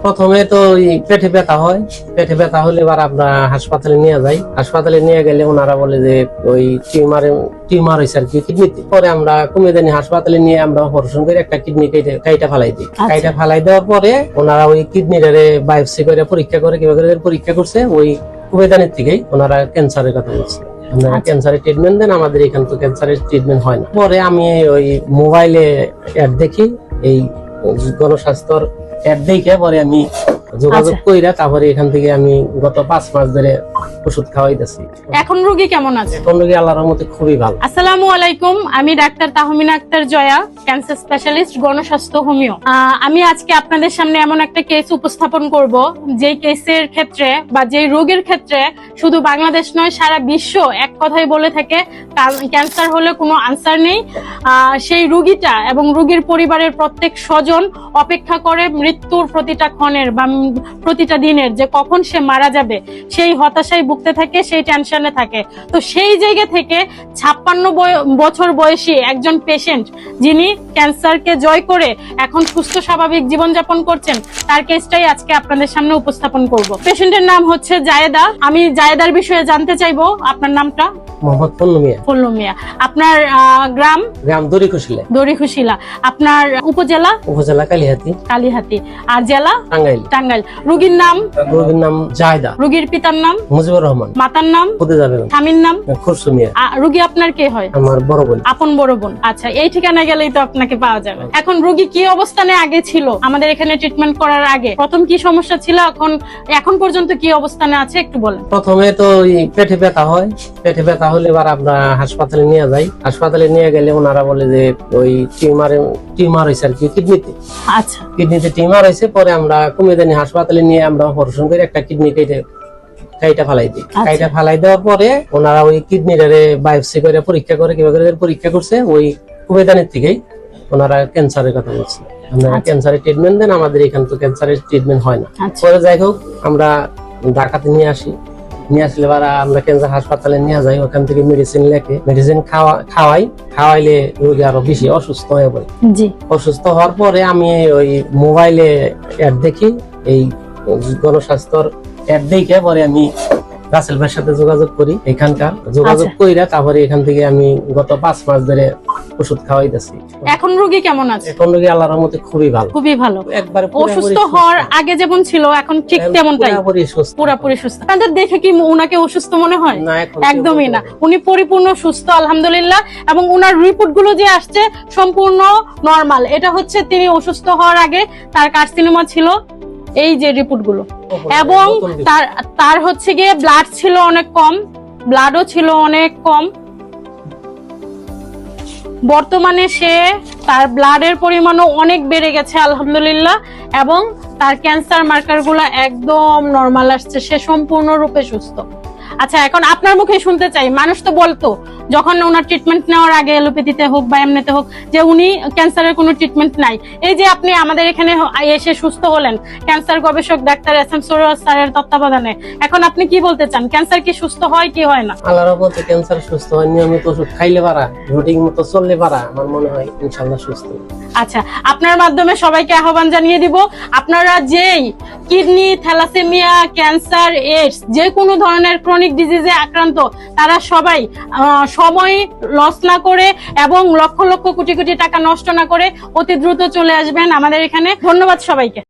প্রথমে তো ওই পেটে ব্যথা হয়, পেটে ব্যথা হলে এবার আমরা হাসপাতালে নিয়ে যাই। হাসপাতালে নিয়ে গেলে ওনারা বলে যে ওই টিউমার হয়েছে আর কি কিডনিতে। পরে আমরা কুমিল্লা হাসপাতালে নিয়ে আমরা অপারেশন করে একটা কিডনি কাইটা ফালাই দিই। কাইটা ফালাই দেওয়ার পরে ওনারা ওই কিডনিটারে বায়োপসি করে পরীক্ষা করে কিভাবে পরীক্ষা করছে ওই কুমিল্লার থেকেই ওনারা ক্যান্সারের কথা বলছে। ক্যান্সারের ট্রিটমেন্ট দেন, আমাদের এখান তো ক্যান্সারের ট্রিটমেন্ট হয় না। পরে আমি ওই মোবাইলে অ্যাড দেখি, এই গণস্বাস্থ্যর অ্যাড দেখে পরে আমি যোগাযোগ কইরা তারপরে এখান থেকে আমি গত 5 মাস ধরে ওষুধ খাওয়াইতেছি। এখন রোগী কেমন আছে? এখন রোগী আল্লাহর রহমতে খুবই ভালো। আসসালামু আলাইকুম, আমি doctor Tahmina Akter Joya, cancer specialist, Gonoshasthaya homeo. আমি আজকে আপনাদের সামনে এমন একটা কেস উপস্থাপন করব যে কেসের ক্ষেত্রে বা যে রোগের ক্ষেত্রে শুধু বাংলাদেশ নয় সারা বিশ্ব এক কথাই বলে থাকে ক্যান্সার হলে কোনো আনসার নেই। সেই রোগীটা এবং রোগীর পরিবারের প্রত্যেক স্বজন অপেক্ষা করে মৃত্যুর প্রতিটা ক্ষণের বা প্রতিটা দিনের, যে কখন সে মারা যাবে সেই হতাশায় ভুগতে থাকে, সেই টেনশনে থাকে। তো সেই জায়গা থেকে 56 বছর বয়সী একজন পেশেন্ট যিনি ক্যান্সারকে জয় করে এখন সুস্থ স্বাভাবিক জীবনযাপন করছেন, তার কেসটাই আজকে আপনাদের সামনে উপস্থাপন করব। পেশেন্টের নাম হচ্ছে জায়েদা। আমি জায়েদার বিষয়ে জানতে চাইবো আপনার নামটা। মোহাম্মদ ফল্লু মিয়া। আপনার গ্রাম দড়িখুশিলা। আপনার উপজেলা কালিহাতী। আর জেলা টাঙ্গাইল। রোগীর নাম জায়েদা। রোগীর পিতার নাম মুজিবুর রহমান। মাতার নাম স্বামীর নাম খুরশু মিয়া। রোগী আপনার কে হয়? আমার বড় বোন। আপন বড় বোন। আচ্ছা, এই ঠিকানা গেলেই তো আপনাকে পাওয়া যাবে। এখন রোগী কি অবস্থানে আগে ছিল আমাদের এখানে ট্রিটমেন্ট করার আগে? প্রথম কি সমস্যা ছিল, এখন পর্যন্ত কি অবস্থানে আছে একটু বলেন। প্রথমে তো ওই পেটে ব্যথা হয়, পেটে ব্যথা হলে এবার আমরা হাসপাতালে নিয়ে যাই। হাসপাতালে নিয়ে গেলে ওনারা বলে যে ওই টিউমার হয়েছে আর কি কিডনিতে। আচ্ছা, কিডনিতে টিউমার হয়েছে। পরে আমরা কুমিল্লা হাসপাতালে নিয়ে আমরা অপারেশন করে একটা কিডনি কাইটা ফালাই দিই। কাইটা ফালাই দেওয়ার পরে ওনারা ওই কিডনিটারে বায়োপসি করে পরীক্ষা করে কিভাবে পরীক্ষা করছে ওই কুমিল্লার থেকেই ওনারা ক্যান্সারের কথা বলছে। ক্যান্সারের ট্রিটমেন্ট দেন, আমাদের এখান তো ক্যান্সারের ট্রিটমেন্ট হয় না। পরে যাই হোক আমরা ঢাকাতে নিয়ে আসলে আমরা ক্যান্সার হাসপাতালে নিয়ে যাই। ওখান থেকে মেডিসিন খাওয়াইলে রোগী আরো বেশি অসুস্থ হয়ে পড়ে। অসুস্থ হওয়ার পরে আমি ওই মোবাইলে অ্যাড দেখি, এই গণস্বাস্থ্যর অ্যাড দেখে পরে আমি রাসেল ভাইয়ের সাথে যোগাযোগ করি। এখানকার যোগাযোগ কইরা তারপরে এখান থেকে আমি গত 5 মাস ধরে ওষুধ খাওয়াইতেছি। এখন রোগী কেমন আছে? এখন রোগী আল্লাহর রহমতে খুবই ভালো। একবার অসুস্থ হওয়ার আগে যেমন ছিল এখন ঠিক তেমনটাই, পুরোপুরি সুস্থ। আপনাদের দেখে কি উনাকে অসুস্থ মনে হয়? একদমই না, উনি পরিপূর্ণ সুস্থ আলহামদুলিল্লাহ। এবং উনার রিপোর্ট গুলো যে আসছে সম্পূর্ণ নরমাল। এটা হচ্ছে তিনি অসুস্থ হওয়ার আগে তার কার্সিনোমা ছিল, এই যে রিপোর্ট গুলো। এবং তার হচ্ছে গিয়ে ব্লাড ছিল অনেক কম, ব্লাডও ছিল অনেক কম। বর্তমানে তার ব্লাডের পরিমাণও অনেক বেড়ে গেছে আলহামদুলিল্লাহ। এবং তার ক্যান্সার মার্কার গুলো একদম নরমাল আসছে, সে সম্পূর্ণরূপে সুস্থ। আচ্ছা, এখন আপনার মুখে শুনতে চাই, মানুষ তো বলতো যখন ওনার ট্রিটমেন্ট নেওয়ার আগে এলোপ্যাথিতে হোক বা এমনিতে হোক যে উনি ক্যান্সারের কোনো ট্রিটমেন্ট নাই। এই যে আপনি আমাদের এখানে এসে সুস্থ হলেন ক্যান্সার গবেষক ডাক্তার এসএম সুরজ স্যারের তত্ত্বাবধানে, এখন আপনি কি বলতে চান, ক্যান্সার কি সুস্থ হয় কি হয় না? আল্লাহর রহমতে ক্যান্সার সুস্থ হয়, নিয়মিত ওষুধ খাইলে পারা, রুটিন মতো চললে পারা, আমার মনে হয় ইনশাআল্লাহ সুস্থ। আচ্ছা, আপনার মাধ্যমে সবাইকে আহ্বান জানিয়ে দিব, আপনারা যেই কিডনি, থ্যালাসেমিয়া, ক্যান্সার, এইডস যে কোনো ধরনের ক্রনিক ডিজিজে আক্রান্ত, তারা সবাই সময় লস না করে এবং লক্ষ লক্ষ কোটি কোটি টাকা নষ্ট না করে অতি দ্রুত চলে আসবেন আমাদের এখানে। ধন্যবাদ সবাইকে।